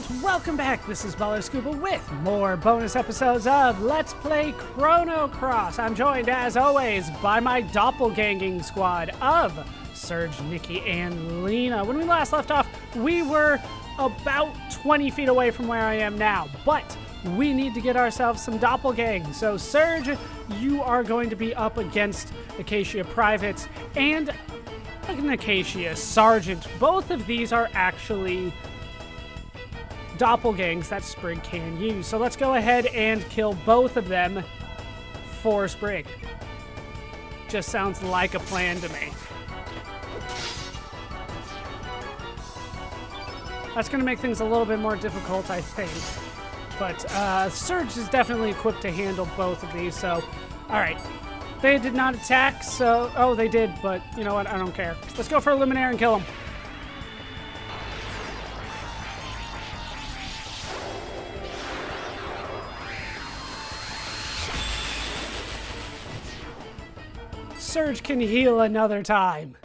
And welcome back. This is Baller Scuba with more bonus episodes of Let's Play Chrono Cross. I'm joined, as always, by my doppelganging squad of Serge, Nikki, and Lena. When we last left off, we were about 20 feet away from where I am now, but we need to get ourselves some doppelgangs. So Serge, you are going to be up against Acacia Privates and an Acacia Sergeant. Both of these are actually doppelgangs that Sprig can use. So let's go ahead and kill both of them for Sprig. Just sounds like a plan to me. That's going to make things a little bit more difficult, I think. But Surge is definitely equipped to handle both of these, so... Alright. They did not attack, so... Oh, they did, but you know what? I don't care. Let's go for a Luminaire and kill him. Surge can heal another time.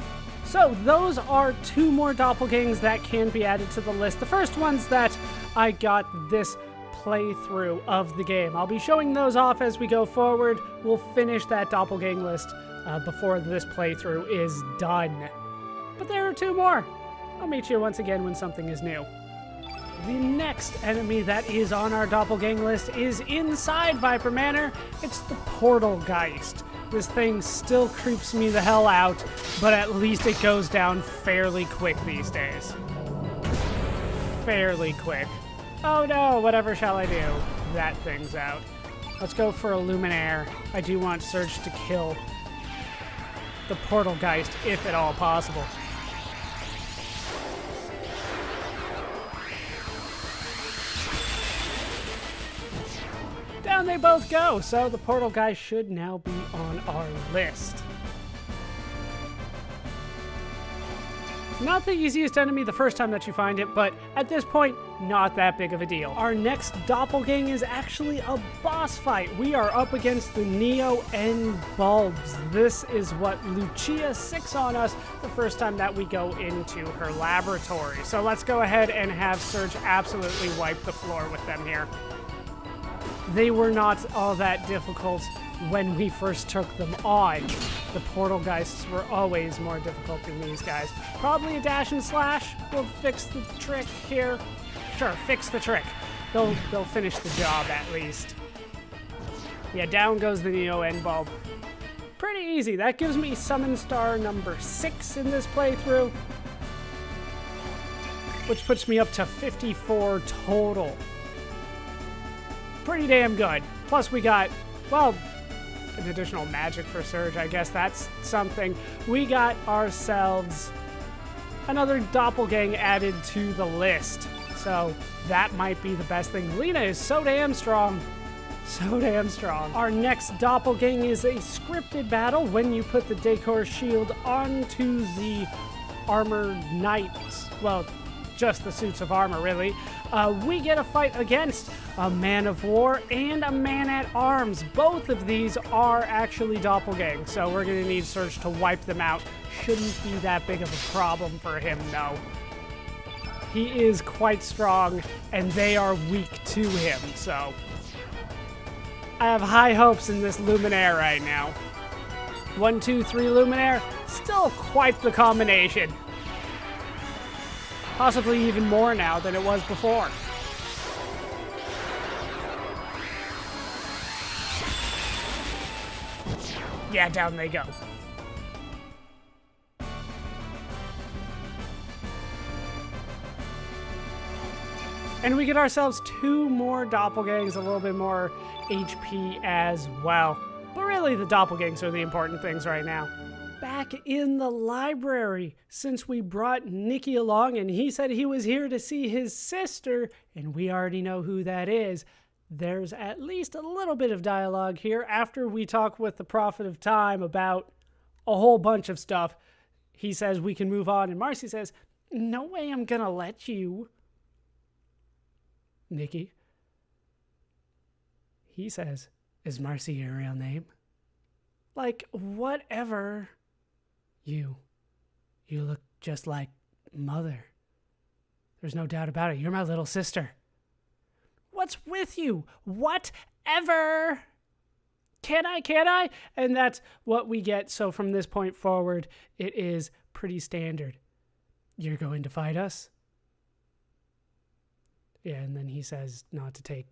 So those are two more doppelgangs that can be added to the list. The first ones that I got this playthrough of the game. I'll be showing those off as we go forward. We'll finish that doppelgang list before this playthrough is done. But there are two more. I'll meet you once again when something is new. The next enemy that is on our doppelgang list is inside Viper Manor. It's the Portalgeist. This thing still creeps me the hell out, but at least it goes down fairly quick these days. Fairly quick. Oh no, whatever shall I do? That thing's out. Let's go for a Luminaire. I do want Surge to kill the Portalgeist, if at all possible. Down they both go, so the Portalgeist should now be on our list. Not the easiest enemy the first time that you find it, but at this point, not that big of a deal. Our next doppelgang is actually a boss fight. We are up against the Neo and Bulbs. This is what Lucia sicks on us the first time that we go into her laboratory. So let's go ahead and have Surge absolutely wipe the floor with them here. They were not all that difficult when we first took them on. The Portalgeists were always more difficult than these guys. Probably a dash and slash will fix the trick here. Sure, fix the trick. They'll finish the job at least. Yeah, down goes the Neo End Bulb. Pretty easy. That gives me summon star number 6 in this playthrough, which puts me up to 54 total. Pretty damn good. Plus we got, well, an additional magic for Surge. I guess that's something. We got ourselves another doppelgang added to the list. So that might be the best thing. Lena is so damn strong. So damn strong. Our next doppelgang is a scripted battle when you put the Decor shield onto the armored knights. Well, just the suits of armor, really. We get a fight against a man of war and a man at arms. Both of these are actually doppelgangs, so we're going to need Surge to wipe them out. Shouldn't be that big of a problem for him, though. He is quite strong, and they are weak to him, so I have high hopes in this Luminaire right now. 1, 2, 3 Luminaire, still quite the combination. Possibly even more now than it was before. Yeah, down they go. And we get ourselves 2 more doppelgangs, a little bit more HP as well. But really, the doppelgangs are the important things right now. Back in the library, since we brought Nikki along and he said he was here to see his sister, and we already know who that is, there's at least a little bit of dialogue here after we talk with the Prophet of Time about a whole bunch of stuff. He says we can move on, and Marcy says, "No way I'm gonna let you." Nikki. He says, "Is Marcy your real name?" Like, whatever. You look just like Mother. There's no doubt about it. You're my little sister. What's with you? Whatever. Can I? And that's what we get. So from this point forward, it is pretty standard. You're going to fight us? Yeah, and then he says not to take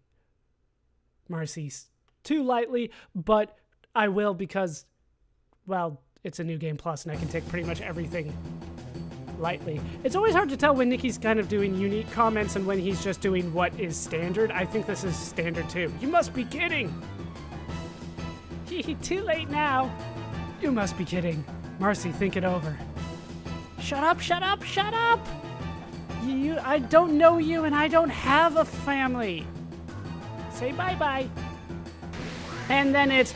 Marcy too lightly, but I will because, well, it's a New Game Plus and I can take pretty much everything lightly. It's always hard to tell when Nicky's kind of doing unique comments and when he's just doing what is standard. I think this is standard too. You must be kidding. Too late now. You must be kidding. Marcy, think it over. Shut up. I don't know you and I don't have a family. Say bye-bye. And then it's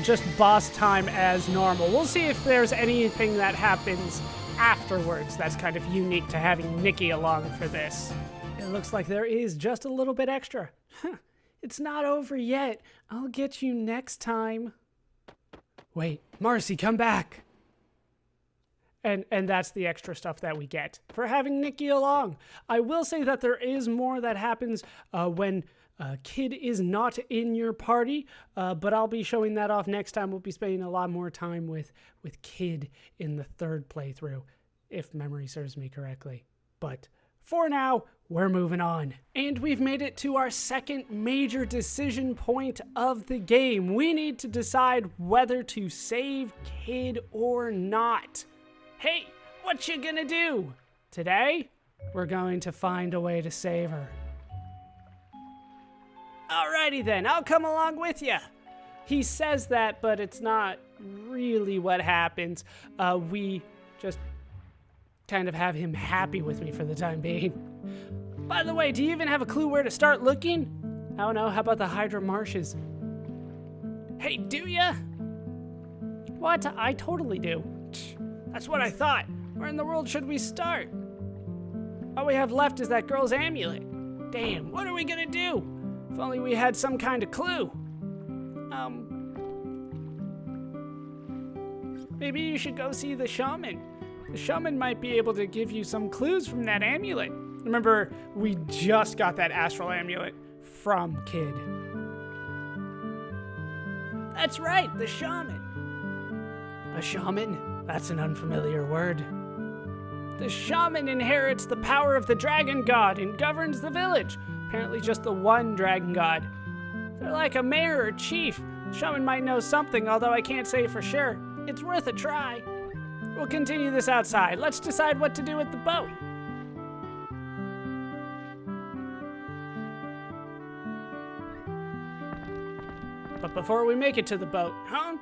just boss time as normal. We'll see if there's anything that happens afterwards that's kind of unique to having Nicky along for this. It looks like there is just a little bit extra. It's not over yet. I'll get you next time. Wait, Marcy, come back. And that's the extra stuff that we get for having Nicky along. I will say that there is more that happens when Kid is not in your party, but I'll be showing that off next time. We'll be spending a lot more time with Kid in the third playthrough, if memory serves me correctly. But for now, we're moving on. And we've made it to our second major decision point of the game. We need to decide whether to save Kid or not. Hey, what you gonna do? Today, we're going to find a way to save her. Alrighty then, I'll come along with you. He says that, but it's not really what happens. We just kind of have him happy with me for the time being. By the way, do you even have a clue where to start looking? I don't know, how about the Hydra Marshes? Hey, do ya? What? I totally do. That's what I thought. Where in the world should we start? All we have left is that girl's amulet. Damn, what are we gonna do? If only we had some kind of clue. Maybe you should go see the shaman. The shaman might be able to give you some clues from that amulet. Remember, we just got that astral amulet from Kid. That's right, the shaman. A shaman? That's an unfamiliar word. The shaman inherits the power of the dragon god and governs the village. Apparently just the one dragon god. They're like a mayor or chief. The shaman might know something, although I can't say for sure. It's worth a try. We'll continue this outside. Let's decide what to do with the boat. But before we make it to the boat, huh?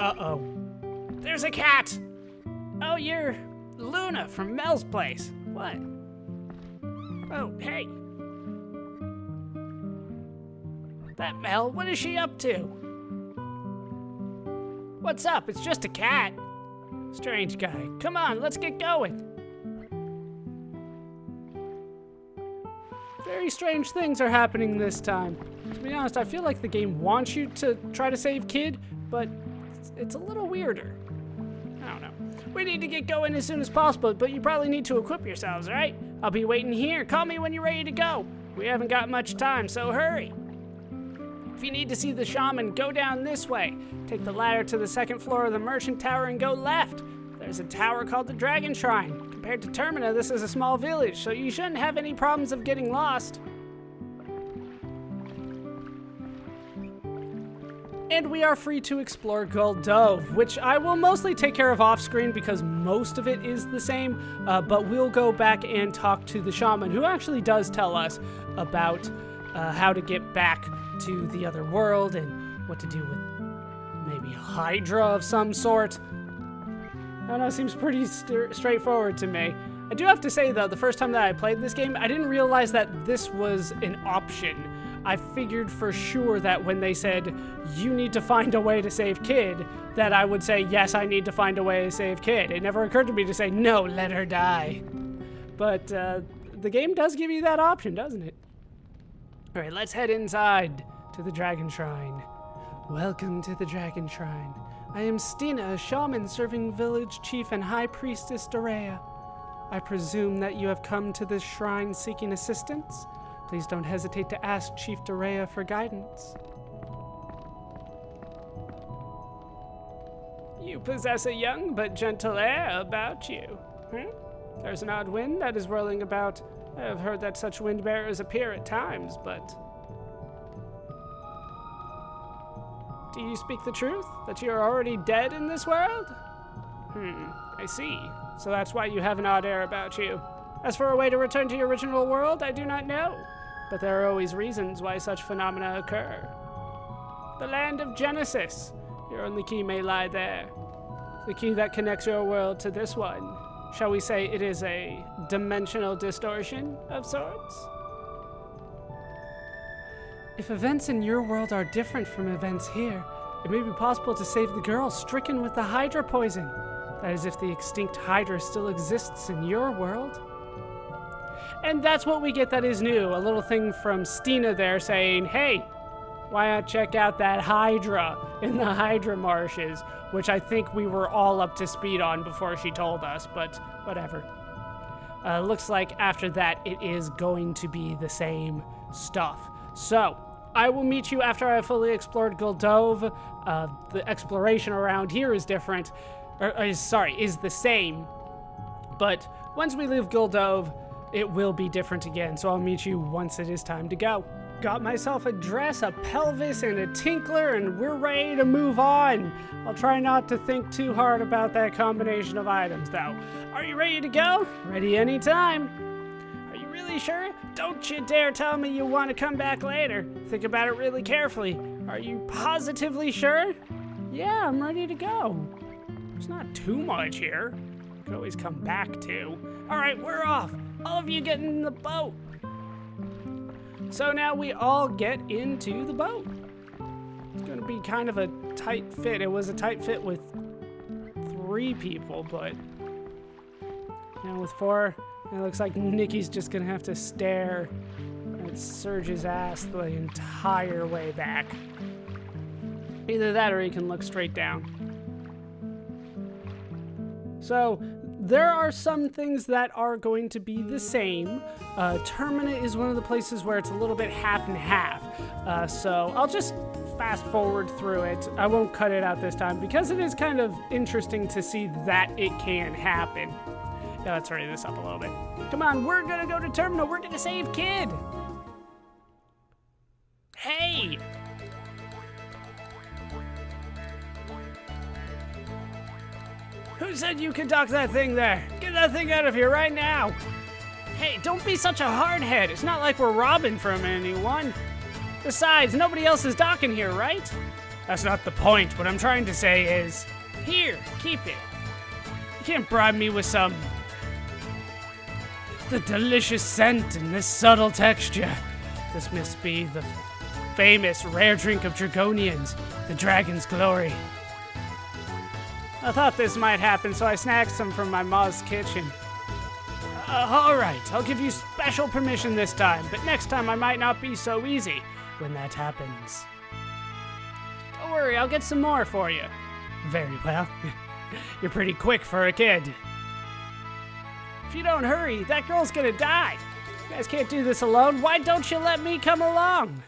Uh-oh. There's a cat! Oh, you're Luna from Mel's place. What? Oh, hey. That Mel, what is she up to? What's up? It's just a cat. Strange guy. Come on, let's get going. Very strange things are happening this time. To be honest, I feel like the game wants you to try to save Kid, but it's a little weirder. I don't know. We need to get going as soon as possible, but you probably need to equip yourselves, right? I'll be waiting here. Call me when you're ready to go. We haven't got much time, so hurry. If you need to see the shaman, go down this way. Take the ladder to the second floor of the merchant tower and go left. There's a tower called the Dragon Shrine. Compared to Termina, this is a small village, so you shouldn't have any problems of getting lost. And we are free to explore Gold Dove, which I will mostly take care of off screen because most of it is the same, but we'll go back and talk to the shaman, who actually does tell us about how to get back to the other world and what to do with maybe a Hydra of some sort. I don't know, seems pretty straightforward to me. I do have to say though, the first time that I played this game, I didn't realize that this was an option. I figured for sure that when they said, you need to find a way to save Kid, that I would say, yes, I need to find a way to save Kid. It never occurred to me to say, no, let her die. But the game does give you that option, doesn't it? All right, let's head inside to the Dragon Shrine. Welcome to the Dragon Shrine. I am Stina, a shaman serving village chief and high priestess Dorea. I presume that you have come to this shrine seeking assistance? Please don't hesitate to ask Chief Dorea for guidance. You possess a young but gentle air about you. There's an odd wind that is whirling about. I have heard that such wind bearers appear at times, but... Do you speak the truth? That you are already dead in this world? I see. So that's why you have an odd air about you. As for a way to return to your original world, I do not know. But there are always reasons why such phenomena occur. The land of Genesis. Your only key may lie there. The key that connects your world to this one. Shall we say it is a dimensional distortion of sorts? If events in your world are different from events here, it may be possible to save the girl stricken with the Hydra poison. That is, if the extinct Hydra still exists in your world. And that's what we get that is new. A little thing from Stina there saying, hey, why not check out that Hydra in the Hydra marshes, which I think we were all up to speed on before she told us, but whatever. Looks like after that it is going to be the same stuff. So, I will meet you after I fully explored Guldove. The exploration around here is different, is the same, but once we leave Guldove, it will be different again, so I'll meet you once it is time to go. Got myself a dress, a pelvis, and a tinkler, and we're ready to move on. I'll try not to think too hard about that combination of items, though. Are you ready to go? Ready anytime. Are you really sure? Don't you dare tell me you want to come back later. Think about it really carefully. Are you positively sure? Yeah, I'm ready to go. There's not too much here. You could always come back to. All right, we're off. All of you get in the boat. So now we all get into the boat. It's going to be kind of a tight fit. It was a tight fit with 3 people, but now with 4, it looks like Nikki's just going to have to stare at Serge's ass the entire way back. Either that or he can look straight down. So there are some things that are going to be the same. Termina is one of the places where it's a little bit half and half. So I'll just fast forward through it. I won't cut it out this time because it is kind of interesting to see that it can happen. Yeah, let's hurry this up a little bit. Come on, we're gonna go to Termina. We're gonna save Kid. Hey! Who said you could dock that thing there? Get that thing out of here right now! Hey, don't be such a hardhead. It's not like we're robbing from anyone. Besides, nobody else is docking here, right? That's not the point. What I'm trying to say is, here, keep it. You can't bribe me with some... The delicious scent and this subtle texture. This must be the famous rare drink of Dragonians, the Dragon's Glory. I thought this might happen, so I snagged some from my ma's kitchen. Alright, I'll give you special permission this time, but next time I might not be so easy when that happens. Don't worry, I'll get some more for you. Very well. You're pretty quick for a kid. If you don't hurry, that girl's gonna die. You guys can't do this alone. Why don't you let me come along?